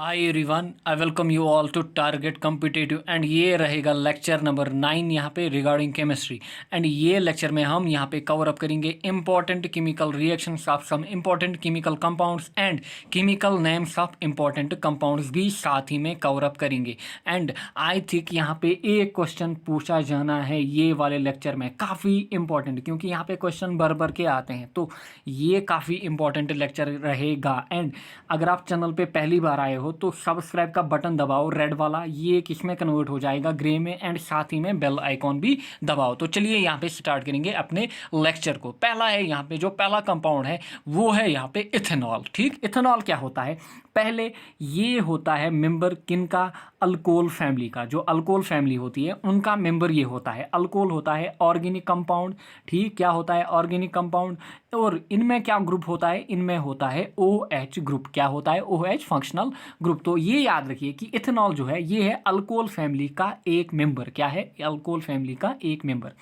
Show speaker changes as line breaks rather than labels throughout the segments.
Hi everyone, I welcome you all to Target Competitive and ये रहेगा lecture number 9 यहाँ पे रिगार्डिंग केमिस्ट्री। एंड ये लेक्चर में हम यहाँ पे कवर अप करेंगे important chemical reactions of some important chemical compounds and chemical names of important compounds भी साथ ही में कवर अप करेंगे। एंड आई थिंक यहाँ पे एक क्वेश्चन पूछा जाना है ये वाले लेक्चर में, काफ़ी इंपॉर्टेंट, क्योंकि यहाँ पे क्वेश्चन भर भर के आते हैं, तो ये काफ़ी इंपॉर्टेंट लेक्चर रहेगा। एंड अगर आप चैनल पे पहली बार आए हो तो सब्सक्राइब का बटन दबाओ रेड वाला, ये किसमें कन्वर्ट हो जाएगा ग्रे में, एंड साथ ही में बेल आइकॉन भी दबाओ। तो चलिए यहाँ पे स्टार्ट करेंगे अपने लेक्चर को। पहला है यहाँ पे, जो पहला कंपाउंड है वो है यहाँ पे इथेनॉल। ठीक, इथेनॉल क्या होता है? पहले ये होता है मेंबर किनका? अल्कोहल फैमिली का। जो अल्कोहल फैमिली होती है उनका मेंबर ये होता है। अल्कोहल होता है ऑर्गेनिक कंपाउंड। ठीक, क्या होता है? Organic compound. और इनमें क्या ग्रुप होता है? इनमें होता है OH ग्रुप। क्या होता है? OH functional group. तो ये याद रखिए कि इथेनॉल जो है ये है अल्कोहल फैमिली का एक मेंबर। क्या है? अल्कोहल फैमिली का एक मेंबर।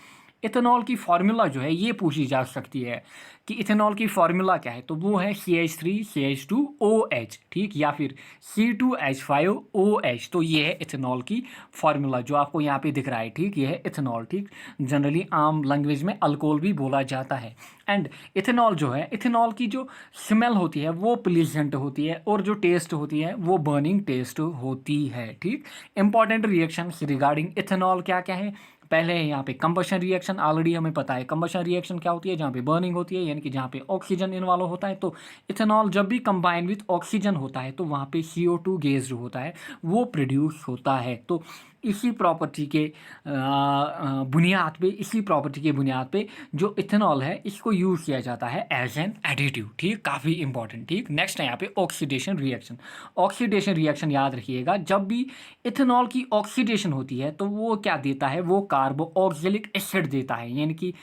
इथेनॉल की फार्मूला जो है ये पूछी जा सकती है कि इथेनॉल की फार्मूला क्या है, तो वो है CH3CH2OH। ठीक, या फिर C2H5OH। तो ये है इथेनॉल की फार्मूला जो आपको यहाँ पे दिख रहा है। ठीक, ये है इथेनॉल। ठीक, जनरली आम लैंग्वेज में अल्कोहल भी बोला जाता है। एंड इथेनॉल जो है, इथेनॉल की जो स्मेल होती है वो प्लीजेंट होती है, और जो टेस्ट होती है वो बर्निंग टेस्ट होती है। ठीक, इंपॉर्टेंट रिएक्शन रिगार्डिंग इथेनॉल क्या क्या है? पहले है यहाँ पे कंबशन रिएक्शन। ऑलरेडी हमें पता है कंबशन रिएक्शन क्या होती है, जहाँ पे बर्निंग होती है, यानी कि जहाँ पे ऑक्सीजन इन्वॉल्व होता है। तो इथेनॉल जब भी कंबाइन विथ ऑक्सीजन होता है तो वहाँ पे CO2 गैस जो होता है वो प्रोड्यूस होता है। तो इसी प्रॉपर्टी के बुनियाद पे, इसी प्रॉपर्टी के बुनियाद पे जो इथेनॉल है इसको यूज़ किया जाता है एज एन एडिटिव। ठीक, काफ़ी इंपॉर्टेंट। ठीक, नेक्स्ट है यहाँ पे ऑक्सीडेशन रिएक्शन। ऑक्सीडेशन रिएक्शन याद रखिएगा, जब भी इथेनॉल की ऑक्सीडेशन होती है तो वो क्या देता है? वो कार्बोक्सिलिक एसिड देता है। यानी कि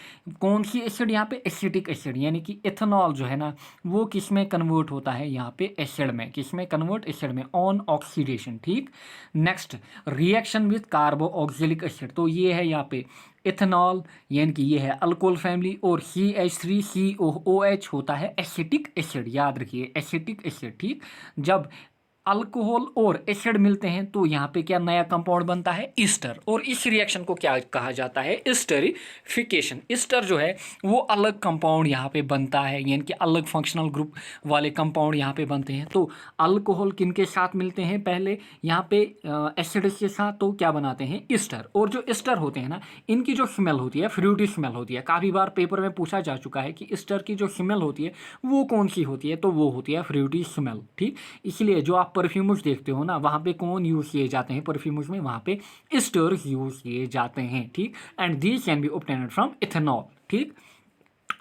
कौन सी एसिड? यहाँ पे एसिटिक एसिड। यानी कि इथेनॉल जो है ना वो किस में कन्वर्ट होता है? यहाँ पे एसिड में। किस में कन्वर्ट? एसिड में, ऑन ऑक्सीडेशन। ठीक, next reaction with carboxylic acid. तो ये है यहाँ पे इथेनॉल, यानी कि ये है अल्कोहल फैमिली, और CH3COOH होता है एसिटिक एसिड। याद रखिए एसिटिक एसिड। ठीक, जब अल्कोहल और एसिड मिलते हैं तो यहाँ पे क्या नया कंपाउंड बनता है? ईस्टर। और इस रिएक्शन को क्या कहा जाता है? ईस्टरिफिकेशन। ईस्टर जो है वो अलग कंपाउंड यहाँ पे बनता है, यानी कि अलग फंक्शनल ग्रुप वाले कंपाउंड यहाँ पे बनते हैं। तो अल्कोहल किन के साथ मिलते हैं? पहले यहाँ पे एसिड के साथ, तो क्या बनाते हैं? ईस्टर। और जो ईस्टर होते हैं ना, इनकी जो स्मेल होती है फ्रूटी स्मेल होती है। काफ़ी बार पेपर में पूछा जा चुका है कि ईस्टर की जो स्मेल होती है वो कौन सी होती है, तो वो होती है फ्रूटी स्मेल। ठीक, इसलिए जो आप परफ्यूम्स देखते हो ना, वहाँ पे कौन यूज़ किए जाते हैं परफ्यूम्स में? वहाँ पे एस्टर्स यूज़ किए जाते हैं। ठीक, and these can be obtained from ethanol. ठीक,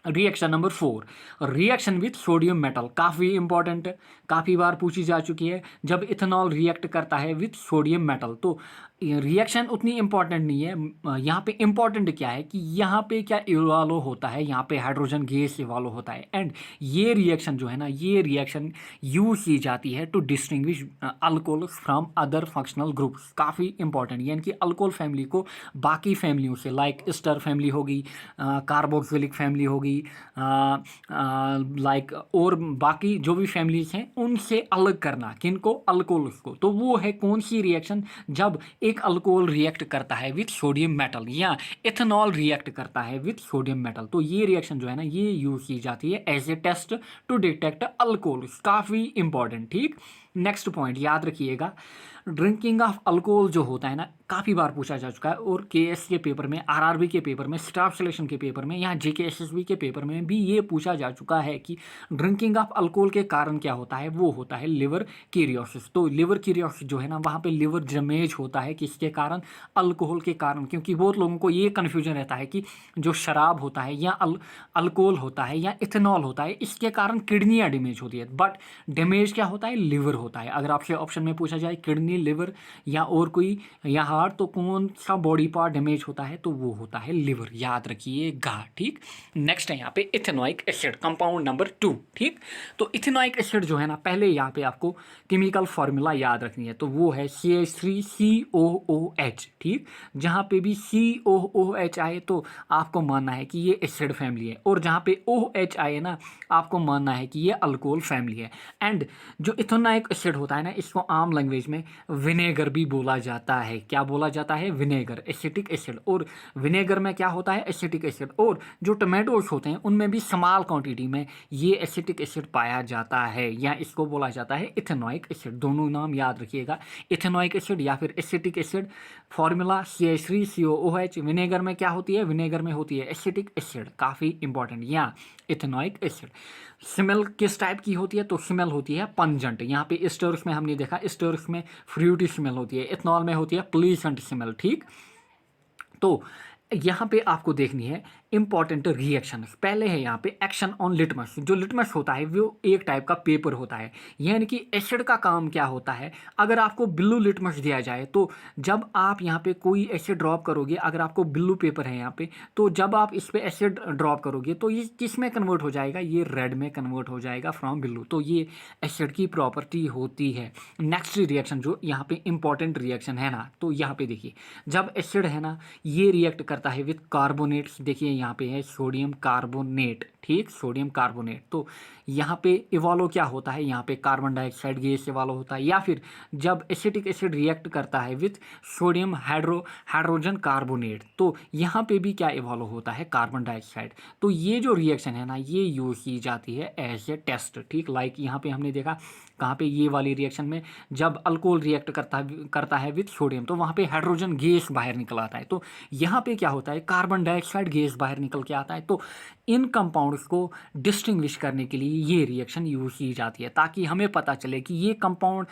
reaction number 4, reaction with sodium metal. काफ़ी इंपॉर्टेंट, काफ़ी बार पूछी जा चुकी है। जब इथेनॉल रिएक्ट करता है विथ सोडियम मेटल तो रिएक्शन उतनी इंपॉर्टेंट नहीं है। यहाँ पे इंपॉर्टेंट क्या है कि यहाँ पे क्या इवॉल्व होता है? यहाँ पे हाइड्रोजन गैस इवॉल्व होता है। एंड ये रिएक्शन जो है ना, ये रिएक्शन यूज की जाती है to distinguish alcohol from other functional groups. काफ़ी इंपॉर्टेंट, यानी कि अल्कोहल फैमिली को बाकी फैमिलियों से, लाइक एस्टर फैमिली होगी, कार्बोक्सिलिक फैमिली होगी, लाइक और बाकी जो भी फैमिलीज हैं उनसे अलग करना। किनको? अल्कोहल्स को। तो वो है कौन सी रिएक्शन? जब एक अल्कोहल रिएक्ट करता है विथ सोडियम मेटल, या इथेनॉल रिएक्ट करता है विथ सोडियम मेटल, तो ये रिएक्शन जो है ना ये यूज की जाती है as a test to detect alcohol. काफ़ी इंपॉर्टेंट। ठीक, नेक्स्ट पॉइंट याद रखिएगा, ड्रिंकिंग ऑफ अल्कोहल जो होता है ना, काफ़ी बार पूछा जा चुका है, और KS के पेपर में, RRB के पेपर में, स्टाफ सिलेक्शन के पेपर में, यहाँ JK SSB के पेपर में भी ये पूछा जा चुका है कि ड्रिंकिंग ऑफ अल्कोहल के कारण क्या होता है? वो होता है लिवर किरियोसिस। तो लिवर किरियोसिस जो है ना, वहाँ पे लिवर डैमेज होता है किसके कारण? अल्कोहल के कारण। क्योंकि बहुत लोगों को ये कन्फ्यूजन रहता है कि जो शराब होता है या अल्कोहल होता है या इथेनॉल होता है, इसके कारण किडनियाँ डैमेज होती है, बट डैमेज क्या होता है? लिवर होता है। अगर आपसे ऑप्शन में पूछा जाए किडनी, लिवर या और कोई या हार्ट, तो कौन सा बॉडी पार्ट डैमेज होता है? तो वो होता है लिवर। याद रखिएगा। ठीक, नेक्स्ट है यहाँ पे इथेनोइक एसिड, कंपाउंड नंबर 2। ठीक, तो इथेनोइक एसिड जो है ना, पहले यहाँ पे आपको केमिकल फॉर्मूला याद रखनी है, तो वो है CH3COOH। ठीक, जहाँ पे भी COOH आए तो आपको मानना है कि ये एसिड फैमिली है, और जहाँ पे OH आए ना आपको मानना है कि ये अल्कोहल फैमिली है। एंड जो इथेनोइक एसिड होता है ना, इसको आम लैंग्वेज में विनेगर भी बोला जाता है। क्या बोला जाता है? Vinegar, acetic acid. और विनेगर में क्या होता है? Acetic acid. और जो टमाटोज होते हैं उनमें भी स्मॉल क्वांटिटी में ये एसिटिक एसिड पाया जाता है, या इसको बोला जाता है इथेनॉइक एसिड। दोनों नाम याद रखिएगा, इथेनॉइक एसिड या फिर acetic acid. Formula CH3COOH। Vinegar में क्या होती है? विनेगर में होती है एसिटिक एसिड, काफ़ी इंपॉर्टेंट, या इथेनॉइक एसिड। स्मेल किस टाइप की होती है? तो स्मेल होती है पंजेंट। यहाँ पे एस्टर्स में हमने देखा, एस्टर्स में फ्रूटी स्मेल होती है, इथेनॉल में होती है प्लीजेंट स्मेल। ठीक, तो यहाँ पे आपको देखनी है इंपॉर्टेंट रिएक्शन। पहले है यहाँ पे एक्शन ऑन लिटमस। जो लिटमस होता है वो एक टाइप का पेपर होता है, यानी कि एसिड का काम क्या होता है। अगर आपको ब्लू लिटमस दिया जाए तो जब आप यहाँ पे कोई एसिड ड्रॉप करोगे, अगर आपको ब्लू पेपर है यहाँ पे, तो जब आप इस पे एसिड ड्रॉप करोगे तो ये किस में कन्वर्ट हो जाएगा? ये रेड में कन्वर्ट हो जाएगा फ्रॉम ब्लू। तो ये एसिड की प्रॉपर्टी होती है। नेक्स्ट रिएक्शन जो यहाँ पे इंपॉर्टेंट रिएक्शन है ना, तो यहाँ पे देखिए, जब एसिड है ना ये रिएक्ट करता है विथ कार्बोनेट्स। देखिए यहाँ पे है सोडियम कार्बोनेट, ठीक, सोडियम कार्बोनेट। तो यहाँ पे इवॉल्व क्या होता है? यहाँ पे कार्बन डाइऑक्साइड गैस इवॉल्व होता है। या फिर जब एसिटिक एसिड रिएक्ट करता है विथ सोडियम हाइड्रोजन कार्बोनेट, तो यहाँ पे भी क्या इवॉल्व होता है? Carbon dioxide. तो ये जो रिएक्शन है ना ये यूज की जाती है एज ए टेस्ट। ठीक, लाइक यहाँ पे हमने देखा कहाँ पे, ये वाली रिएक्शन में जब अल्कोहल रिएक्ट करता है विथ सोडियम, तो वहाँ पे हाइड्रोजन गैस बाहर निकल आता है। तो यहाँ पे क्या होता है? कार्बन डाइऑक्साइड गैस बाहर निकल के आता है। तो इन कंपाउंड्स को डिस्टिंग्विश करने के लिए ये रिएक्शन यूज की जाती है, ताकि हमें पता चले कि ये कंपाउंड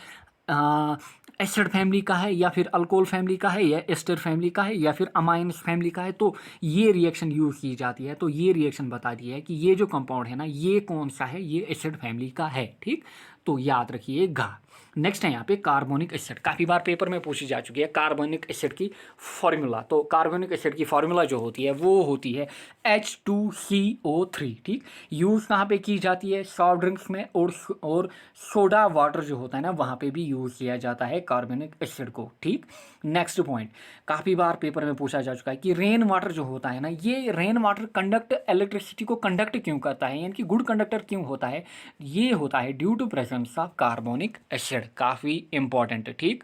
एसिड फैमिली का है, या फिर अल्कोहल फैमिली का है, या एस्टर फैमिली का है, या फिर अमाइन्स फैमिली का है। तो ये रिएक्शन यूज की जाती है। तो ये रिएक्शन बताती है कि ये जो कंपाउंड है ना ये कौन सा है, ये एसिड फैमिली का है। ठीक, तो याद रखिएगा। नेक्स्ट है यहाँ पे कार्बोनिक एसिड। काफ़ी बार पेपर में पूछी जा चुकी है कार्बोनिक एसिड की फॉर्मूला। तो कार्बोनिक एसिड की फॉर्मूला जो होती है वो होती है H2CO3। ठीक, यूज़ कहाँ पे की जाती है? सॉफ्ट ड्रिंक्स में, और सोडा वाटर जो होता है ना वहाँ पे भी यूज़ किया जाता है कार्बोनिक एसिड को। ठीक, नेक्स्ट पॉइंट, काफ़ी बार पेपर में पूछा जा चुका है कि रेन वाटर जो होता है ना, ये रेन वाटर कंडक्ट इलेक्ट्रिसिटी को कंडक्ट क्यों करता है, यानी कि गुड कंडक्टर क्यों होता है? ये होता है due to presence of carbonic acid. काफ़ी इंपॉर्टेंट है। ठीक,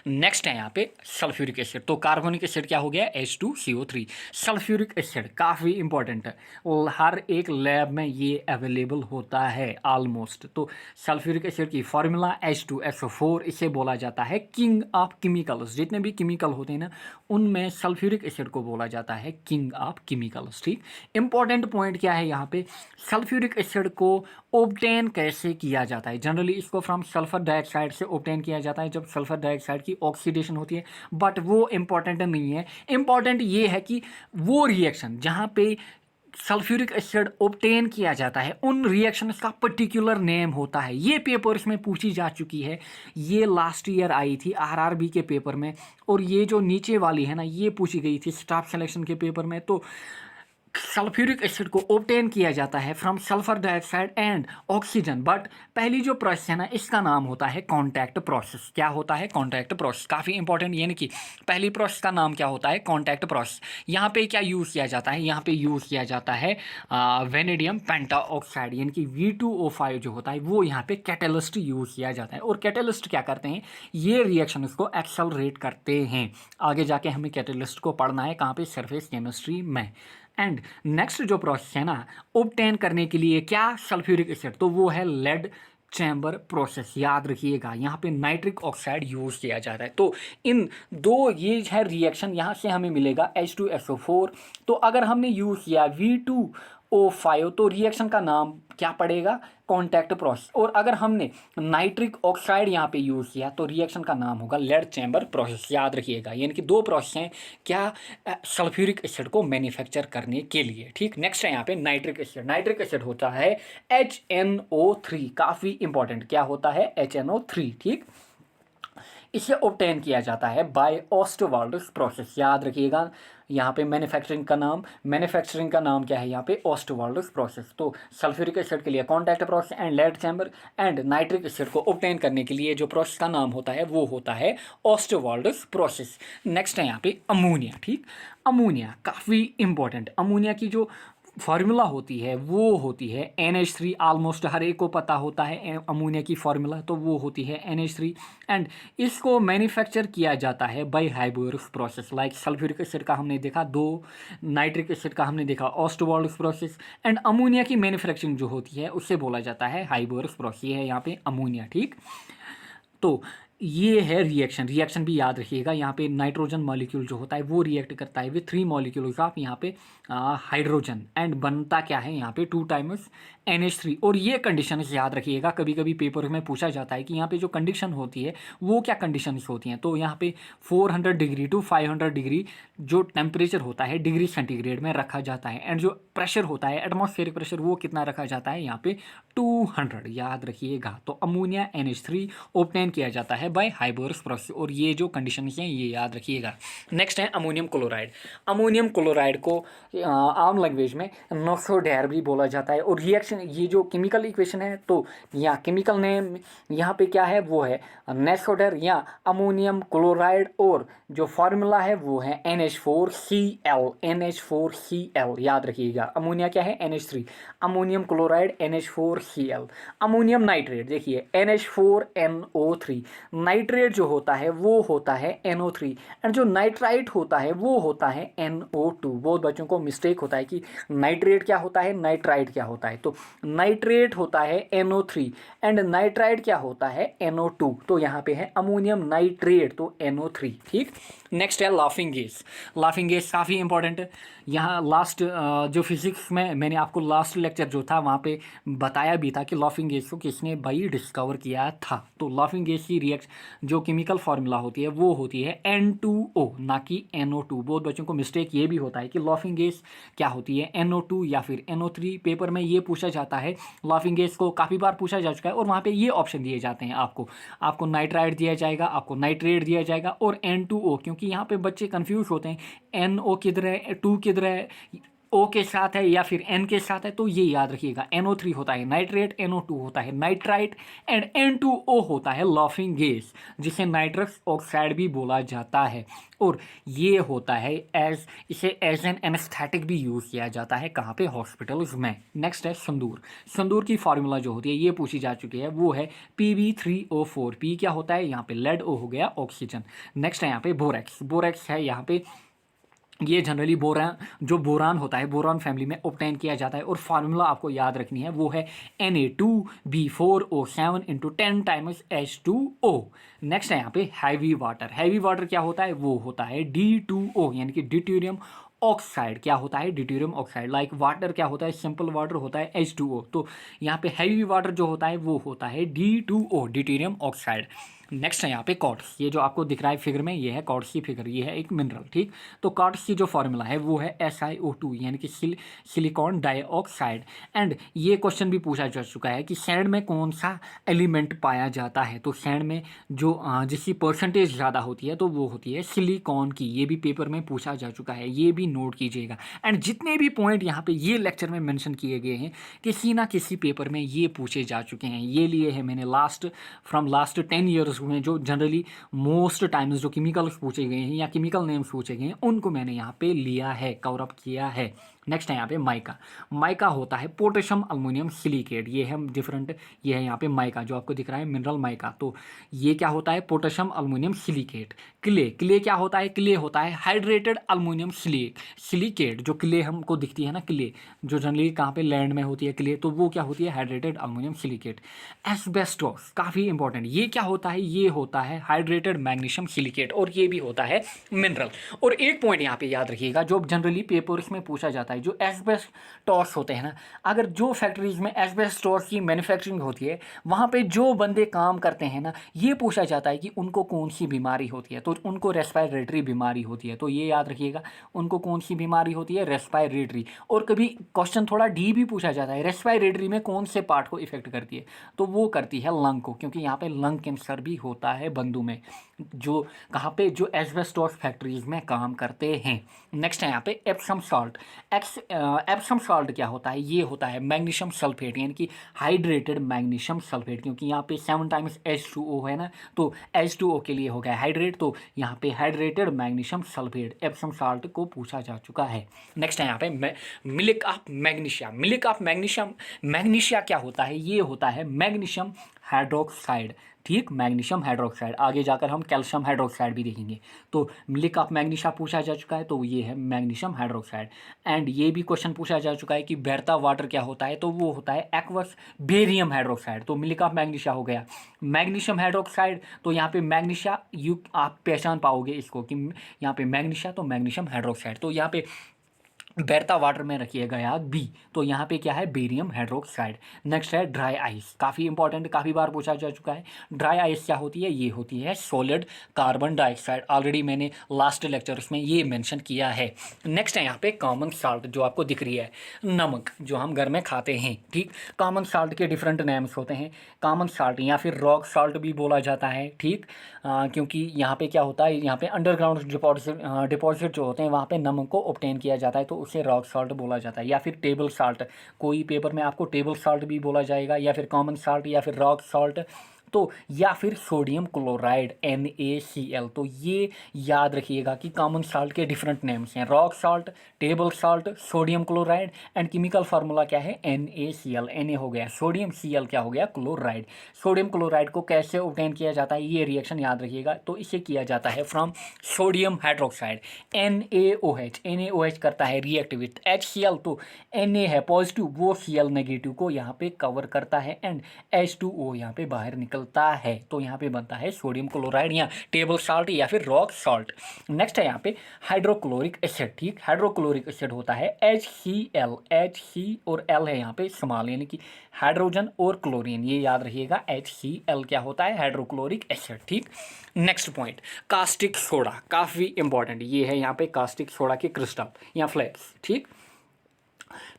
नेक्स्ट है यहाँ पे सल्फ्यूरिक एसिड। तो कार्बोनिक एसिड क्या हो गया? H2CO3। सल्फ्यूरिक एसिड काफ़ी इंपॉर्टेंट है, और हर एक लैब में ये अवेलेबल होता है ऑलमोस्ट। तो सल्फ्यूरिक एसिड की फॉर्मूला H2SO4। इसे बोला जाता है किंग ऑफ केमिकल्स। जितने भी केमिकल होते हैं ना उनमें सल्फ्यूरिक एसिड को बोला जाता है किंग ऑफ केमिकल्स। ठीक, इंपॉर्टेंट पॉइंट क्या है यहाँ पे? सल्फ्यूरिक एसिड को ऑब्टेन कैसे किया जाता है? जनरली इसको फ्रॉम सल्फर डाइऑक्साइड से ऑब्टेन किया जाता है, जब सल्फर डाइऑक्साइड की ऑक्सीडेशन होती है। बट वो इंपॉर्टेंट नहीं है। इंपॉर्टेंट ये है कि वो रिएक्शन जहाँ पे सल्फ्यूरिक एसिड ऑब्टेन किया जाता है उन रिएक्शंस का पर्टिकुलर नेम होता है। ये पेपर्स में पूछी जा चुकी है, ये लास्ट ईयर आई थी RRB के पेपर में, और ये जो नीचे वाली है ना ये पूछी गई थी स्टाफ सिलेक्शन के पेपर में। तो सल्फ्यूरिक एसिड को ऑब्टेन किया जाता है from sulphur dioxide and oxygen. But पहली जो प्रोसेस है ना इसका नाम होता है कॉन्टैक्ट प्रोसेस। क्या होता है? Contact process. काफ़ी इंपॉर्टेंट, यानी कि पहली प्रोसेस का नाम क्या होता है? Contact process. यहाँ पे क्या यूज़ किया जाता है? यहाँ पे यूज़ किया जाता है वेनेडियम पेंटाऑक्साइड, यानी कि V2O5 जो होता है वो यहाँ पे कैटेलिस्ट यूज़ किया जाता है। और कैटेलिस्ट क्या करते हैं? ये रिएक्शन को एक्सेलरेट करते हैं। आगे जाके हमें कैटेलिस्ट को पढ़ना है कहाँ पे? सरफेस केमिस्ट्री में। एंड नेक्स्ट जो प्रोसेस है ना ऑब्टेन करने के लिए क्या? सल्फ्यूरिक एसिड, तो वो है लेड चैम्बर प्रोसेस। याद रखिएगा यहाँ पे नाइट्रिक ऑक्साइड यूज़ किया जाता है। तो इन दो ये है रिएक्शन, यहाँ से हमें मिलेगा H2SO4। तो अगर हमने यूज़ किया V2O5 तो रिएक्शन का नाम क्या पड़ेगा? Contact process. और अगर हमने नाइट्रिक ऑक्साइड यहाँ पे यूज़ किया तो रिएक्शन का नाम होगा लेड चैम्बर प्रोसेस। याद रखिएगा, यानी कि दो प्रोसेस हैं क्या? सल्फ्यूरिक एसिड को मैन्युफैक्चर करने के लिए। ठीक, नेक्स्ट है यहाँ पे नाइट्रिक एसिड। नाइट्रिक एसिड होता है HNO3। काफ़ी इंपॉर्टेंट, क्या होता है? HNO3। ठीक, इसे ऑब्टेन किया जाता है बाय ऑस्टवाल्ड्स प्रोसेस। याद रखिएगा यहाँ पे मैन्युफैक्चरिंग का नाम क्या है? यहाँ पे ऑस्टवाल्ड्स प्रोसेस। तो सल्फ्यूरिक एसिड के लिए contact process and lead chamber, and nitric acid को ऑब्टेन करने के लिए जो प्रोसेस का नाम होता है वो होता है ऑस्टवाल्ड्स प्रोसेस। नेक्स्ट है यहाँ पे अमोनिया। ठीक, अमोनिया काफ़ी इंपॉर्टेंट। अमोनिया की जो फार्मूला होती है वो होती है NH3। ऑलमोस्ट हर एक को पता होता है अमोनिया की फार्मूला, तो वो होती है NH3। एंड इसको मैन्युफैक्चर किया जाता है by Haber process. Like sulphuric acid का हमने देखा, दो नाइट्रिक एसिड का हमने देखा ऑस्टोबाल्डिस प्रोसेस। एंड अमोनिया की मैन्युफैक्चरिंग जो होती है उससे बोला जाता है हाइबोरिक प्रोसेस। ये है यहाँ पे अमोनिया, ठीक। तो ये है रिएक्शन। रिएक्शन भी याद रखिएगा, यहाँ पे नाइट्रोजन मॉलिक्यूल जो होता है वो रिएक्ट करता है विथ 3 मॉलिक्यूल्स ऑफ यहाँ पे हाइड्रोजन, एंड बनता क्या है यहाँ पे 2 टाइम्स NH3। और ये कंडीशन याद रखिएगा, कभी कभी पेपर में पूछा जाता है कि यहाँ पे जो कंडीशन होती है वो क्या कंडीशंस होती हैं। तो यहाँ पे 400 डिग्री टू 500 डिग्री जो टेम्परेचर होता है डिग्री सेंटीग्रेड में रखा जाता है। एंड जो प्रेशर होता है एटमॉस्फेरिक प्रेशर वो कितना रखा जाता है यहाँ पे 200, याद रखिएगा। तो अमोनिया NH3 ऑब्टेन किया जाता है बाय हाइबोरिक प्रोसेस, और ये जो कंडीशन हैं ये याद रखिएगा। नेक्स्ट है अमोनियम क्लोराइड। अमोनियम क्लोराइड को आम लैंग्वेज में नोसोडेर भी बोला जाता है। और रिएक्शन, ये जो केमिकल इक्वेशन है, तो यहाँ केमिकल नेम यहाँ पे क्या है वो है नेसोडेर या अमोनियम क्लोराइड, और जो फार्मूला है वो है NH4Cl। NH4Cl याद रखिएगा। अमोनिया क्या है NH3, ammonium chloride NH4Cl। Ammonium nitrate देखिए NH4NO3। नाइट्रेट जो होता है वो होता है NO3, एंड जो नाइट्राइट होता है वो होता है NO2। बहुत बच्चों को मिस्टेक होता है कि नाइट्रेट क्या होता है नाइट्राइट क्या होता है। तो नाइट्रेट होता है NO3 एंड नाइट्राइट क्या होता है NO2। तो यहाँ पे है अमोनियम नाइट्रेट, तो NO3, ठीक। नेक्स्ट है लाफिंग गैस। लाफिंग गैस काफ़ी इंपॉर्टेंट है। यहाँ लास्ट जो फिजिक्स में मैंने आपको लास्ट लेक्चर जो था वहाँ पे बताया भी था कि लाफिंग गैस को किसने भाई डिस्कवर किया था। तो लाफिंग गैस की रिएक्शन जो केमिकल फार्मूला होती है वो होती है N2O, ना कि NO2। बहुत बच्चों को मिस्टेक ये भी होता है कि लाफिंग गैस क्या होती है NO2 या फिर NO3। पेपर में ये पूछा जाता है, लाफिंग गैस को काफ़ी बार पूछा जा चुका है, और वहाँ पे ये ऑप्शन दिए जाते हैं आपको नाइट्राइट दिया जाएगा, आपको नाइट्रेट दिया जाएगा, और N2O। क्योंकि यहाँ पे बच्चे कंफ्यूज होते हैं NO किधर है, 2 किधर है, O के साथ है या फिर N के साथ है। तो ये याद रखिएगा, NO3 होता है नाइट्रेट, NO2 होता है नाइट्राइट, एंड N2O होता है लाफिंग गैस, जिसे नाइट्रस ऑक्साइड भी बोला जाता है। और ये होता है इसे एज एन एनेस्थेटिक भी यूज़ किया जाता है, कहाँ पे, हॉस्पिटल्स में। नेक्स्ट है संदूर। संदूर की फार्मूला जो होती है ये पूछी जा चुकी है, वो है Pb3O4। P क्या होता है यहाँ पे लेड, O हो गया ऑक्सीजन। नेक्स्ट है यहाँ पे बोरेक्स। बोरेक्स है यहाँ पे, ये जनरली बोरान होता है बोरान फैमिली में ऑब्टेन किया जाता है, और फार्मूला आपको याद रखनी है वो है Na2B4O7 into 10 times H2O। Next है यहाँ पे हैवी वाटर। हैवी वाटर क्या होता है वो होता है D2O, यानी कि ड्यूटेरियम ऑक्साइड। क्या होता है ड्यूटेरियम ऑक्साइड। लाइक वाटर क्या होता है सिंपल वाटर होता है H2O। तो यहाँ पे हैवी वाटर जो होता है वो होता है D2O, ड्यूटेरियम ऑक्साइड। नेक्स्ट है यहाँ पे क्वार्ट्ज। ये जो आपको दिख रहा है फिगर में ये है क्वार्ट्ज की फिगर, ये है एक मिनरल, ठीक। तो क्वार्ट्ज की जो फार्मूला है वो है SiO2, यानी कि सिलिकॉन डाइऑक्साइड। एंड ये क्वेश्चन भी पूछा जा चुका है कि सैंड में कौन सा एलिमेंट पाया जाता है। तो सैंड में जो जिसकी परसेंटेज ज़्यादा होती है तो वो होती है सिलिकॉन की। ये भी पेपर में पूछा जा चुका है, ये भी नोट कीजिएगा। एंड जितने भी पॉइंट यहाँ पे ये लेक्चर में मेंशन किए गए हैं किसी ना किसी पेपर में ये पूछे जा चुके हैं। ये लिए हैं मैंने फ्रॉम लास्ट 10 ईयर्स में, जो जनरली मोस्ट टाइम्स जो केमिकल्स पूछे गए हैं या केमिकल नेम्स पूछे गए हैं उनको मैंने यहाँ पे लिया है, कवर अप किया है। नेक्स्ट है यहाँ पे माइका। माइका होता है पोटेशियम अल्मोनियम सिलिकेट। ये है डिफरेंट, ये है यहाँ पे माइका जो आपको दिख रहा है मिनरल माइका। तो ये क्या होता है पोटेशियम अल्मोनियम सिलिकेट। क्ले क्या होता है, क्ले होता है हाइड्रेटेड अल्मोनियम सिलिकेट। जो क्ले हमको दिखती है ना, क्ले जो जनरली कहाँ पे लैंड में होती है क्ले, तो वो क्या होती है हाइड्रेटेड अल्मोनियम सिलिकेट। एस्बेस्टोस काफ़ी इंपॉर्टेंट, ये क्या होता है, ये होता है हाइड्रेटेड मैग्नीशियम सिलिकेट, और ये भी होता है मिनरल। और एक पॉइंट यहाँ पे याद रखिएगा जो जनरली पेपर्स में पूछा जाता है, जो एस्बेस्टोस होते हैं ना, अगर जो फैक्ट्रीज में एस्बेस्टोस की मैन्युफैक्चरिंग होती है वहाँ पे जो बंदे काम करते हैं ना, ये पूछा जाता है कि उनको कौन सी बीमारी होती है। तो उनको रेस्पिरेटरी बीमारी होती है। तो ये याद रखिएगा उनको कौन सी बीमारी होती है, रेस्पिरेटरी। और कभी क्वेश्चन थोड़ा डी भी पूछा जाता है, रेस्पिरेटरी में कौन से पार्ट को इफेक्ट करती है, तो वो करती है लंग को, क्योंकि यहाँ पे लंग कैंसर भी होता है बंदों में, जो कहाँ पे, जो एस्बेस्टोस फैक्ट्रीज में काम करते हैं। नेक्स्ट है यहाँ पे एप्सम सॉल्ट। एप्सम सॉल्ट क्या होता है, ये होता है मैग्नीशियम सल्फेट, यानी कि हाइड्रेटेड मैग्नीशियम सल्फेट, क्योंकि यहाँ पे 7 टाइम्स H2O है ना, तो H2O के लिए हो गया हाइड्रेट, तो यहाँ पे hydrated magnesium sulphate Epsom salt को पूछा जा चुका है। नेक्स्ट है यहाँ पे milk of magnesia. Milk of magnesium, magnesia क्या होता है, ये होता है मैग्नीशियम हाइड्रोक्साइड, ठीक, मैग्नीशियम हाइड्रोक्साइड। आगे जाकर हम कैल्शियम हाइड्रोक्साइड भी देखेंगे। तो मिल्क ऑफ मैग्नीशिया पूछा जा चुका है, तो ये है मैग्नीशियम हाइड्रोक्साइड। एंड ये भी क्वेश्चन पूछा जा चुका है कि बहता वाटर क्या होता है, तो वो होता है एक्वस बेरियम हाइड्रोक्साइड। तो मिल्क ऑफ मैग्नीशिया हो गया मैग्नीशियम हाइड्रोक्साइड। तो यहाँ पे मैग्नीशिया यू आप पहचान पाओगे इसको कि यहाँ पे मैग्नीशिया तो मैग्नीशियम हाइड्रोक्साइड। तो यहाँ पे बहता वाटर में रखिएगा याद बी, तो यहाँ पे क्या है, बेरियम हाइड्रोक्साइड। नेक्स्ट है ड्राई आइस, काफ़ी इंपॉर्टेंट, काफ़ी बार पूछा जा चुका है। ड्राई आइस क्या होती है, ये होती है सॉलिड कार्बन डाइऑक्साइड। ऑलरेडी मैंने लास्ट लेक्चर में ये मेंशन किया है। नेक्स्ट है यहाँ पे कॉमन साल्ट, जो आपको दिख रही है, नमक जो हम घर में खाते हैं, ठीक। कॉमन साल्ट के डिफरेंट नेम्स होते हैं। कॉमन साल्ट या फिर रॉक साल्ट भी बोला जाता है, ठीक, क्योंकि यहाँ पे क्या होता है, यहाँ पे अंडरग्राउंड डिपॉजिट जो होते हैं वहाँ पे नमक को ऑब्टेन किया जाता है, तो उसे रॉक सॉल्ट बोला जाता है। या फिर टेबल साल्ट, कोई पेपर में आपको टेबल साल्ट भी बोला जाएगा, या फिर कॉमन साल्ट, या फिर रॉक सॉल्ट, तो या फिर सोडियम क्लोराइड NaCl। तो ये याद रखिएगा कि कॉमन साल्ट के डिफरेंट नेम्स हैं, rock salt, table salt, sodium chloride, and chemical formula क्या है, NaCl। Na हो गया सोडियम, Cl क्या हो गया, क्लोराइड। सोडियम क्लोराइड को कैसे ऑब्टेन किया जाता है, ये रिएक्शन याद रखिएगा, तो इसे किया जाता है from sodium hydroxide NaOH। NaOH करता है रिएक्ट विथ HCl, तो Na है पॉजिटिव, वो Cl नेगेटिव को यहाँ पे कवर करता है, एंड H2O यहाँ पे बाहर निकलता है, तो यहाँ पे बनता है सोडियम क्लोराइड या टेबल साल्ट या फिर रॉक साल्ट। नेक्स्ट है यहाँ पे हाइड्रोक्लोरिक एसिड, ठीक। हाइड्रोक्लोरिक एसिड होता है HCl, HC और L है यहाँ पे स्मॉल, यानी कि हाइड्रोजन और क्लोरीन, ये याद रखिएगा। HCl क्या होता है, हाइड्रोक्लोरिक एसिड, ठीक। नेक्स्ट पॉइंट कास्टिक सोडा, काफ़ी इंपॉर्टेंट, ये है यहाँ पे कास्टिक सोडा के क्रिस्टल या फ्लैक्स, ठीक।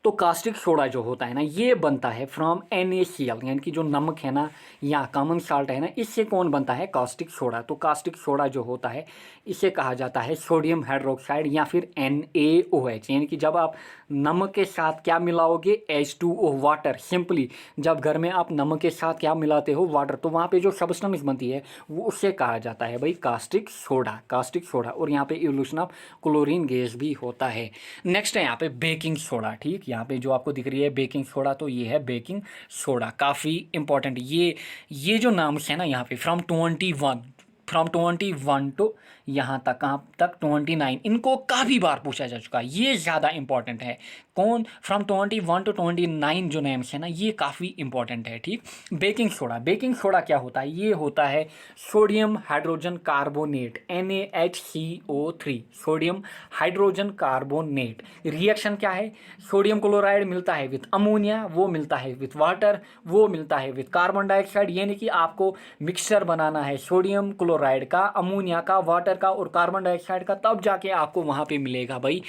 तो कास्टिक सोडा जो होता है ना, ये बनता है फ्रॉम NaCl, यानी कि जो नमक है ना या कॉमन साल्ट है ना, इससे कौन बनता है, कास्टिक सोडा। तो कास्टिक सोडा जो होता है इसे कहा जाता है सोडियम हाइड्रोक्साइड या फिर NaOH, यानी कि जब आप नमक के साथ क्या मिलाओगे, H2O वाटर। सिंपली जब घर में आप नमक के साथ क्या मिलाते हो, वाटर, तो वहाँ पे जो सब्सटेंस बनती है वो उससे कहा जाता है भाई कास्टिक सोडा, कास्टिक सोडा। और यहाँ पे इवोल्यूशन ऑफ क्लोरीन गैस भी होता है। नेक्स्ट है यहाँ पे बेकिंग सोडा, ठीक। यहाँ पे जो आपको दिख रही है बेकिंग सोडा, तो ये है बेकिंग सोडा, काफ़ी इंपॉर्टेंट। ये जो नाम है ना यहाँ पे फ्रॉम 21 टू यहाँ तक, कहाँ तक 29, इनको काफ़ी बार पूछा जा चुका है, ये ज़्यादा इंपॉर्टेंट है। कौन, फ्रॉम 21 टू 29 जो नेम्स है ना, ये काफ़ी इंपॉर्टेंट है, ठीक। बेकिंग सोडा, बेकिंग सोडा क्या होता है, ये होता है sodium hydrogen carbonate NaHCO3, sodium hydrogen carbonate. Reaction क्या है, सोडियम क्लोराइड मिलता है विथ अमोनिया, वो मिलता है विथ वाटर, वो मिलता है विथ कार्बन डाइऑक्साइड, यानी कि आपको मिक्सचर बनाना है सोडियम क्लोराइड का, अमोनिया का, वाटर का और कार्बन डाइऑक्साइड का, तब जाके आपको वहाँ पे मिलेगा भाई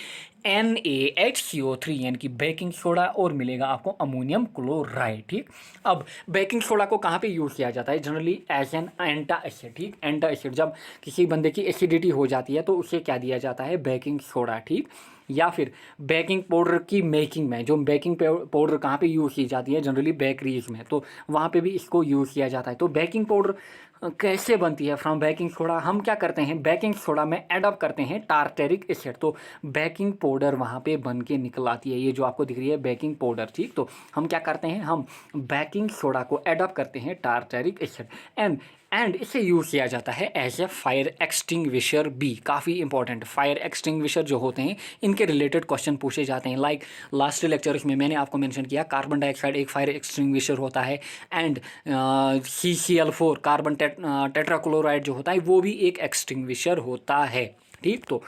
NaHCO3, यानी कि बेकिंग सोडा, और मिलेगा आपको अमोनियम क्लोराइड, ठीक। अब बेकिंग सोडा को कहाँ पे यूज़ किया जाता है, जनरली एज एन एंटा एसिड, ठीक। एंटा एसिड, जब किसी बंदे की एसिडिटी हो जाती है तो उसे क्या दिया जाता है, बेकिंग सोडा, ठीक। या फिर बेकिंग पाउडर की मेकिंग में, जो बेकिंग पाउडर कहाँ पे यूज़ की जाती है, जनरली बेकरीज में, तो वहाँ पे भी इसको यूज़ किया जाता है। तो बेकिंग पाउडर कैसे बनती है, फ्रॉम बेकिंग सोडा हम क्या करते हैं, बेकिंग सोडा में ऐड अप करते हैं टार्टेरिक एसिड, तो बेकिंग पाउडर वहाँ पे बन के निकल आती है, ये जो आपको दिख रही है बेकिंग पाउडर, ठीक। तो हम क्या करते हैं, हम बेकिंग सोडा को ऐड अप करते हैं टार्टेरिक एसिड, एंड इसे यूज़ किया जाता है एज ए फायर एक्सटिंग्विशर भी, काफ़ी इंपॉर्टेंट। फायर एक्सटिंग्विशर जो होते हैं इनके रिलेटेड क्वेश्चन पूछे जाते हैं, लाइक लास्ट लेक्चर्स में मैंने आपको मेंशन किया कार्बन डाइऑक्साइड एक फायर एक्सटिंग्विशर होता है, एंड CCl4 कार्बन टेट्राक्लोराइड जो होता है वो भी एक एक्सटिंग्विशर होता है, ठीक। तो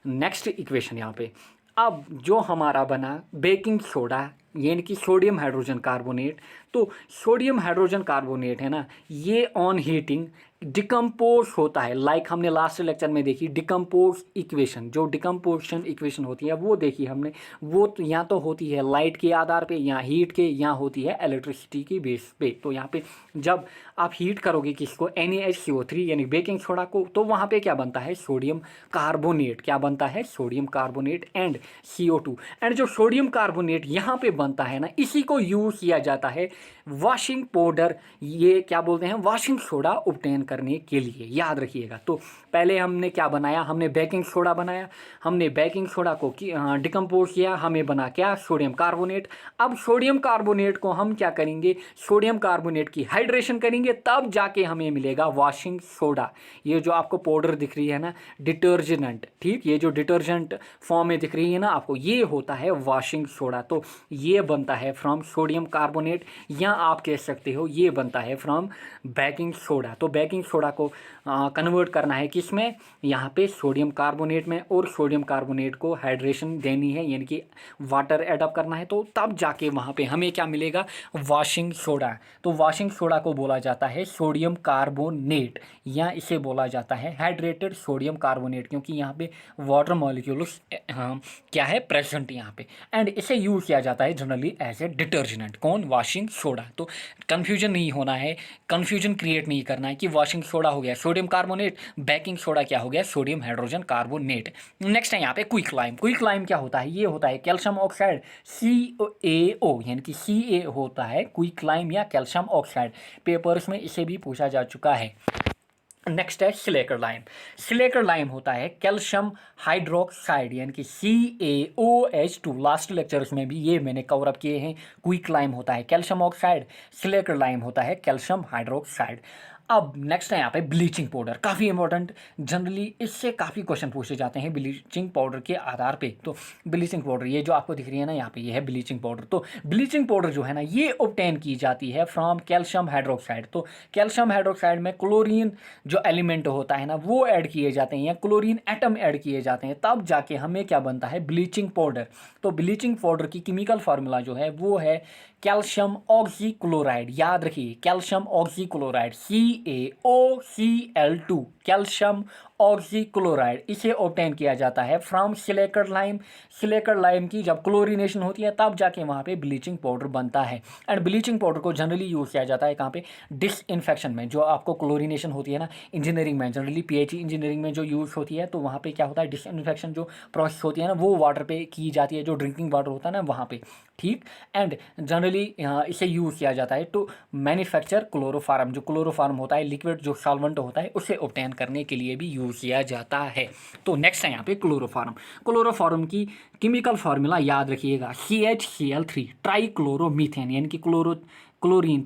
नेक्स्ट इक्वेशन यहाँ पे, अब जो हमारा बना बेकिंग सोडा यानी कि सोडियम हाइड्रोजन कार्बोनेट, तो सोडियम हाइड्रोजन कार्बोनेट है ना, ये ऑन हीटिंग डिकम्पोज होता है। लाइक हमने लास्ट लेक्चर में देखी डिकम्पोज इक्वेशन, जो डिकम्पोजिशन इक्वेशन होती है वो देखी हमने। वो तो या तो होती है लाइट के आधार पे, या हीट के, या होती है इलेक्ट्रिसिटी की बेस पे। तो यहाँ पे जब आप हीट करोगे किसको, NaHCO3 यानी बेकिंग सोडा को, तो वहाँ पे क्या बनता है, सोडियम कार्बोनेट। क्या बनता है, sodium carbonate and CO2। And जो सोडियम कार्बोनेट यहाँ पे बनता है ना, इसी को यूज़ किया जाता है वॉशिंग पाउडर, ये क्या बोलते हैं, वॉशिंग सोडा ऑब्टेन करने के लिए। याद रखिएगा। तो पहले हमने क्या बनाया, हमने बेकिंग सोडा बनाया, हमने बेकिंग सोडा को डिकम्पोज किया, हमें बना क्या, सोडियम कार्बोनेट। अब सोडियम कार्बोनेट को हम क्या करेंगे, सोडियम कार्बोनेट की हाइड्रेशन करेंगे, तब जाके हमें मिलेगा वॉशिंग सोडा। ये जो आपको पाउडर दिख रही है ना, डिटर्जेंट, ठीक, ये जो डिटर्जेंट फॉर्म में दिख रही है ना आपको, ये होता है वॉशिंग सोडा। तो ये बनता है फ्रॉम सोडियम कार्बोनेट, या आप कह सकते हो ये बनता है फ्रॉम बेकिंग सोडा। तो बेकिंग सोडा को कन्वर्ट करना है किसमें, यहाँ पे सोडियम कार्बोनेट में, और सोडियम कार्बोनेट को हाइड्रेशन देनी है, यानी कि वाटर एडअप करना है, तो तब जाके वहाँ पे हमें क्या मिलेगा, वॉशिंग सोडा। तो वॉशिंग सोडा को बोला जाता है सोडियम कार्बोनेट, या इसे बोला जाता है हाइड्रेटेड सोडियम कार्बोनेट, क्योंकि यहाँ पे वाटर मॉलिक्यूल्स क्या है, प्रेजेंट यहाँ पे। एंड इसे यूज़ किया जाता है जनरली एज ए डिटर्जेंट। कौन, वॉशिंग सोडा। तो कन्फ्यूजन नहीं होना है, कन्फ्यूजन क्रिएट नहीं करना है कि वॉशिंग सोडा हो गया सोडियम कार्बोनेट, बेकिंग सोडा क्या हो गया, सोडियम हाइड्रोजन कार्बोनेट। नेक्स्ट है यहाँ पे क्विक लाइम। क्विक लाइम क्या होता है, ये होता है कैल्शियम ऑक्साइड CaO, यानी कि Ca होता है क्विक लाइम या कैल्शियम ऑक्साइड। पेपर्स में इसे भी पूछा जा चुका है। नेक्स्ट है सिलेकर लाइम। सिलेकर लाइम होता है कैल्शियम हाइड्रोक्साइड, यानी कि CaOH2। लास्ट लेक्चर्स में भी ये मैंने कवर अप किए हैं। क्विक लाइम होता है कैल्शियम ऑक्साइड, सिलेकर लाइम होता है कैल्शियम हाइड्रोक्साइड। अब नेक्स्ट है यहाँ पे ब्लीचिंग पाउडर, काफ़ी इंपॉर्टेंट, जनरली इससे काफ़ी क्वेश्चन पूछे जाते हैं ब्लीचिंग पाउडर के आधार पे। तो ब्लीचिंग पाउडर, ये जो आपको दिख रही है ना यहाँ पे, ये है ब्लीचिंग पाउडर। तो ब्लीचिंग पाउडर जो है ना, ये ऑब्टेन की जाती है फ्रॉम कैल्शियम हाइड्रोक्साइड। तो कैल्शियम हाइड्रोक्साइड में क्लोरीन जो एलिमेंट होता है ना, वो ऐड किए जाते हैं, या क्लोरीन एटम ऐड किए जाते हैं, तब जाके हमें क्या बनता है, ब्लीचिंग पाउडर। तो ब्लीचिंग पाउडर की केमिकल फार्मूला जो है वो है कैल्शियम ऑक्सीक्लोराइड। याद रखिए, calcium oxychloride CaOCl2, calcium oxychloride, इसे ऑब्टेन किया जाता है फ्रॉम सिलेकर लाइम। सिलेकर लाइम की जब क्लोरीनेशन होती है, तब जाके वहाँ पे ब्लीचिंग पाउडर बनता है। एंड ब्लीचिंग पाउडर को जनरली यूज़ किया जाता है कहाँ पे, डिसइंफेक्शन में। जो आपको क्लोरीनेशन होती है ना इंजीनियरिंग में, जनरली PhD इंजीनियरिंग में जो यूज़ होती है, तो वहाँ पे क्या होता है, डिसइंफेक्शन जो प्रोसेस होती है ना, वो वाटर पे की जाती है, जो ड्रिंकिंग वाटर होता है ना वहाँ पे, ठीक। एंड जनरली इसे यूज़ किया जाता है टू मैन्युफैक्चर क्लोरोफार्म। जो क्लोरोफार्म होता है, लिक्विड जो सॉल्वेंट होता है, उसे ऑब्टेन करने के लिए भी यूज़ किया जाता है। तो नेक्स्ट है यहाँ पे क्लोरोफार्म। क्लोरोफार्म की केमिकल फार्मूला याद रखिएगा, CHCl3 ट्राइक्लोरोमीथेन, यानी कि क्लोरीन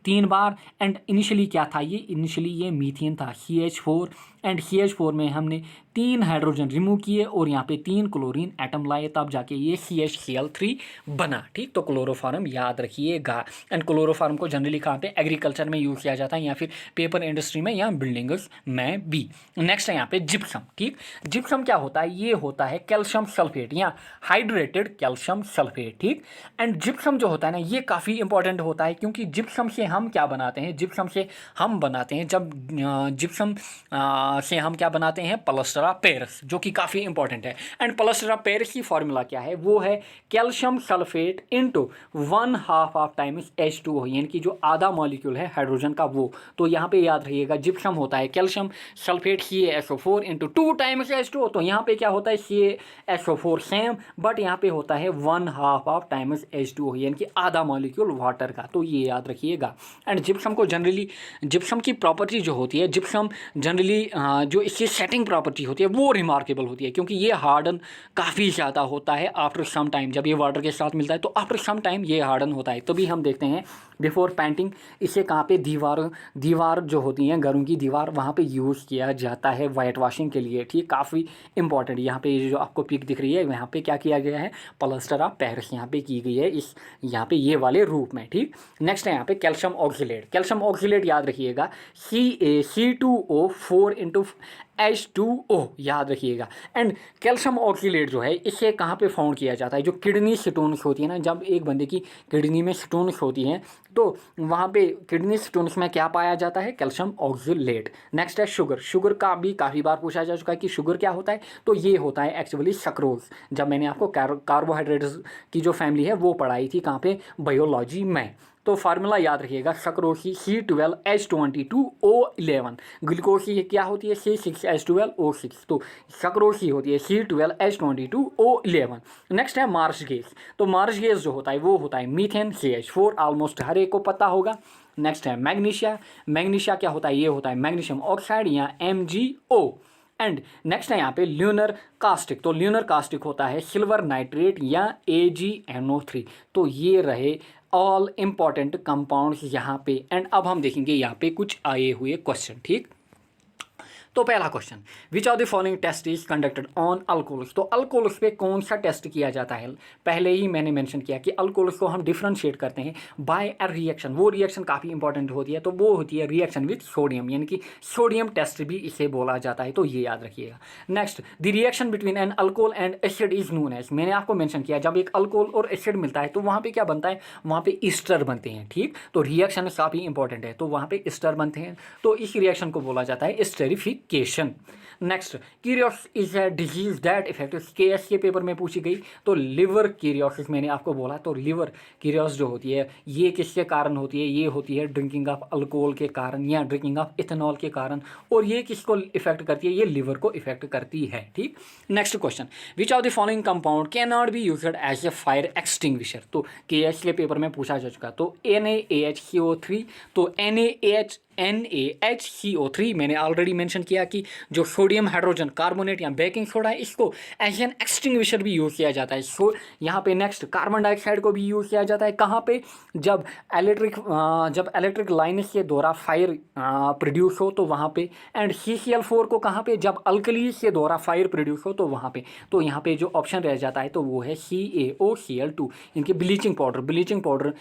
तीन बार। एंड इनिशियली क्या था, ये इनिशियली ये मीथेन था CH4, एंड CH4 में हमने 3 हाइड्रोजन रिमूव किए और यहाँ पे 3 क्लोरीन एटम लाए, तब जाके ये CHCl3 बना, ठीक। तो क्लोरोफार्म याद रखिएगा। एंड क्लोरोफार्म को जनरली कहाँ पे, एग्रीकल्चर में यूज़ किया जाता है, या फिर पेपर इंडस्ट्री में, या बिल्डिंग्स में भी। नेक्स्ट है यहाँ पे जिप्सम, ठीक। जिप्सम क्या होता है, ये होता है कैल्शियम सल्फेट या हाइड्रेटेड कैल्शियम सल्फेट, ठीक। एंड जिप्सम जो होता है ना, ये काफ़ी इंपॉर्टेंट होता है, क्योंकि जिप्सम से हम क्या बनाते हैं, जिप्सम से हम बनाते हैं, जब जिप्सम से हम क्या बनाते हैं, प्लास्टर ऑफ पेरिस, जो कि काफ़ी इंपॉर्टेंट है। एंड प्लास्टर ऑफ पेरिस की फॉर्मूला क्या है, वो है calcium sulphate into 1/2 of times H2O, यानी कि जो आधा मॉलिक्यूल है हाइड्रोजन का वो। तो यहाँ पे याद रहिएगा, जिप्सम होता है calcium sulphate CaSO4 into 2 times H2O। तो यहाँ पे क्या होता है, CaSO4 सेम, बट यहाँ पे होता है 1/2 ऑफ टाइम्स H2O, यानी कि आधा मॉलिक्यूल वाटर का। तो ये याद रखिएगा। एंड जिप्सम को जनरली, जिप्सम की प्रॉपर्टी जो होती है, जिप्सम जनरली जो इसकी सेटिंग प्रॉपर्टी होती है वो रिमार्केबल होती है, क्योंकि ये हार्डन काफ़ी ज़्यादा होता है आफ्टर सम टाइम। जब ये वाटर के साथ मिलता है तो आफ्टर सम टाइम ये हार्डन होता है। तभी हम देखते हैं बिफोर पेंटिंग इसे कहाँ पे, दीवार जो होती हैं घरों की दीवार, वहाँ पे यूज़ किया जाता है वाइट वॉशिंग के लिए, ठीक। काफ़ी इंपॉर्टेंट। यहाँ पे जो आपको पिक दिख रही है, यहाँ पे क्या किया गया है, प्लास्टर ऑफ पेरिस यहाँ पे की गई है, इस यहाँ पे ये वाले रूप में, ठीक। नेक्स्ट है यहाँ पे कैल्शियम ऑक्सीलेट। कैल्शियम ऑक्सीलेट याद रखिएगा, CaC2O4 इंटू H2O, याद रखिएगा। एंड कैल्शियम ऑक्सीलेट जो है इसे कहाँ पे फाउंड किया जाता है, जो किडनी स्टोन्स होती है ना, जब एक बंदे की किडनी में स्टोन्स होती हैं तो वहाँ पे किडनी स्टोन्स में क्या पाया जाता है, कैल्शियम ऑक्सीलेट। नेक्स्ट है शुगर। शुगर का भी काफ़ी बार पूछा जा चुका है कि शुगर क्या होता है, तो ये होता है एक्चुअली सक्रोज। जब मैंने आपको कार्बोहाइड्रेट्स की जो फैमिली है वो पढ़ाई थी कहाँ पे, बायोलॉजी में। तो फार्मूला याद रखिएगा, सक्रोज की C12H22O11, ग्लूकोज की क्या होती है C6H12O6, तो सक्रोज की होती है C12H22O11। नेक्स्ट है मार्श गैस। तो मार्श गैस जो होता है वो होता है मीथेन CH4, ऑलमोस्ट हर एक को पता होगा। नेक्स्ट है मैग्नीशिया। मैग्नीशिया क्या होता है, ये होता है मैग्नीशियम ऑक्साइड या MgO। एंड नेक्स्ट है यहाँ पे ल्यूनर कास्टिक। तो ल्यूनर कास्टिक होता है सिल्वर नाइट्रेट या AgNO3। तो ये रहे ऑल इंपॉर्टेंट कंपाउंड्स यहाँ पे। एंड अब हम देखेंगे यहाँ पे कुछ आए हुए क्वेश्चन, ठीक। तो पहला question, which of the following test is conducted on alcohols. तो अल्कोहल्स पे कौन सा टेस्ट किया जाता है, पहले ही मैंने मेंशन किया कि अल्कोहल्स को हम डिफरेंशिएट करते हैं बाय अ रिएक्शन। वो रिएक्शन काफ़ी इंपॉर्टेंट होती है, तो वो होती है रिएक्शन विथ सोडियम, यानी कि सोडियम टेस्ट भी इसे बोला जाता है, तो ये याद रखिएगा। Next, the reaction between an alcohol and acid is known as. मैंने आपको मेंशन किया जब एक अल्कोहल और एसिड मिलता है तो वहाँ पे क्या बनता है, वहाँ पे ईस्टर बनते हैं, ठीक। तो रिएक्शन काफ़ी इंपॉर्टेंट है, तो वहाँ पे ईस्टर बनते हैं, तो इस रिएक्शन को बोला जाता है एस्टेरिफिकेशन। नेक्स्ट, कीरियोसिस is a disease that affect, KS के पेपर में पूछी गई। तो लिवर कीरियोसिस मैंने आपको बोला, तो लिवर कीरियोसिस जो होती है ये किसके कारण होती है, ये होती है ड्रिंकिंग ऑफ अल्कोहल के कारण या ड्रिंकिंग ऑफ इथेनॉल के कारण। और ये किसको इफेक्ट करती है, ये लिवर को इफेक्ट करती है, ठीक। Next question, which of the following compound can not be used as a fire extinguisher. तो KS के पेपर में पूछा जा चुका। तो NaHCO3, तो NaHCO3 मैंने ऑलरेडी मेंशन किया कि जो सोडियम हाइड्रोजन कार्बोनेट या बेकिंग सोडा है इसको एज एन एक्सटिंग्विशर भी यूज़ किया जाता है। सो यहाँ पे नेक्स्ट, कार्बन डाइऑक्साइड को भी यूज़ किया जाता है कहाँ पे, जब इलेक्ट्रिक लाइन के द्वारा फायर प्रोड्यूस हो तो वहाँ पे। एंड CCl4 को कहाँ पे, जब अल्कली के द्वारा फायर प्रोड्यूस हो तो वहाँ पे। तो यहाँ पे जो ऑप्शन रह जाता है तो वो है CaOCl2। इनके ब्लीचिंग पाउडर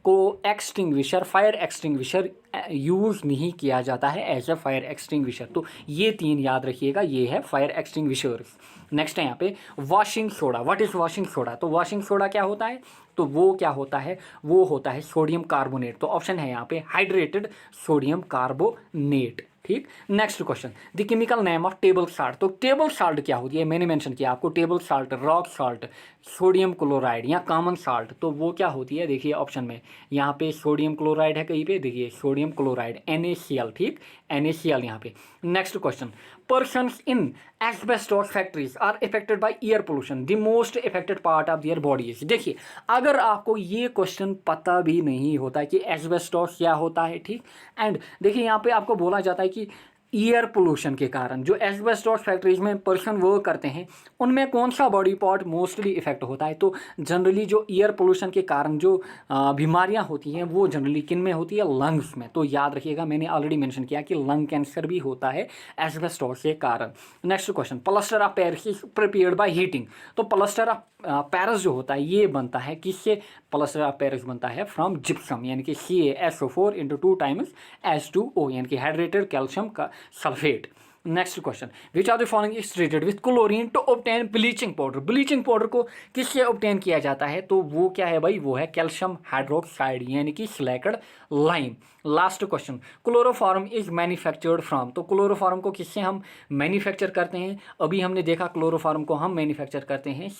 को एक्सटिंग्विशर, फायर एक्सटिंग्विशर यूज़ नहीं किया जाता है एज अ फायर एक्सटिंग्विशर। तो ये तीन याद रखिएगा, ये है फायर एक्सटिंग्विशर्स। नेक्स्ट है यहाँ पे washing soda. What is washing soda. तो वॉशिंग सोडा क्या होता है, तो वो क्या होता है, वो होता है सोडियम कार्बोनेट। तो ऑप्शन है यहाँ पे हाइड्रेटेड सोडियम कार्बोनेट, ठीक। Next question, the chemical name of table salt. तो टेबल साल्ट क्या होती है, मैंने मेंशन किया आपको, table salt, rock salt, sodium chloride या कॉमन साल्ट। तो वो क्या होती है, देखिए ऑप्शन में यहाँ पे सोडियम क्लोराइड है, कहीं पे देखिए सोडियम क्लोराइड NaCl, ठीक, NaCl यहाँ पे। Next question, persons in asbestos factories are affected by air pollution, the most affected part of their bodies. देखिए अगर आपको ये क्वेश्चन पता भी नहीं होता है कि एस्बेस्टोस क्या होता है, ठीक। एंड देखिए यहाँ पे आपको बोला जाता है कि एयर पोल्यूशन के कारण जो एस्बेस्टोस फैक्ट्रीज में पर्सन वर्क करते हैं उनमें कौन सा बॉडी पार्ट मोस्टली इफेक्ट होता है। तो जनरली जो एयर पोल्यूशन के कारण जो बीमारियां होती हैं वो जनरली किन में होती है, लंग्स में। तो याद रखिएगा, मैंने ऑलरेडी मेंशन किया कि लंग कैंसर भी होता है एस्बेस्टोस के कारण। Next question, plaster of Paris is prepared by heating. तो प्लास्टर ऑफ पेरिस जो होता है ये बनता है किससे, प्लास्टर ऑफ पेरिस बनता है फ्रॉम जिप्सम, यानी कि CaSO4 × 2 टाइम्स H2O, यानी कि हाइड्रेटेड कैल्शियम का sulphate. Next question, which are the following is treated with chlorine to obtain bleaching powder. Bleaching powder को किससे ऑब्टेन किया जाता है, तो वो क्या है भाई, वो है कैल्शियम हाइड्रोक्साइड, यानी कि slaked lime. Last question, chloroform is manufactured from. तो क्लोरोफॉर्म को किससे हम मैन्युफैक्चर करते हैं, अभी हमने देखा क्लोरोफॉर्म को हम मैन्युफैक्चर करते हैं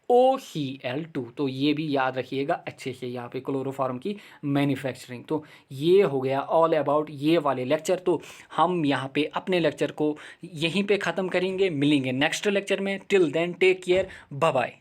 CaOCl2। तो ये भी याद रखिएगा अच्छे से, यहाँ पे क्लोरोफॉर्म की मैन्युफैक्चरिंग। तो ये हो गया ऑल अबाउट ये वाले लेक्चर। तो हम यहाँ पे अपने लेक्चर को यहीं पे ख़त्म करेंगे, मिलेंगे नेक्स्ट लेक्चर में। Till then take care, bye bye.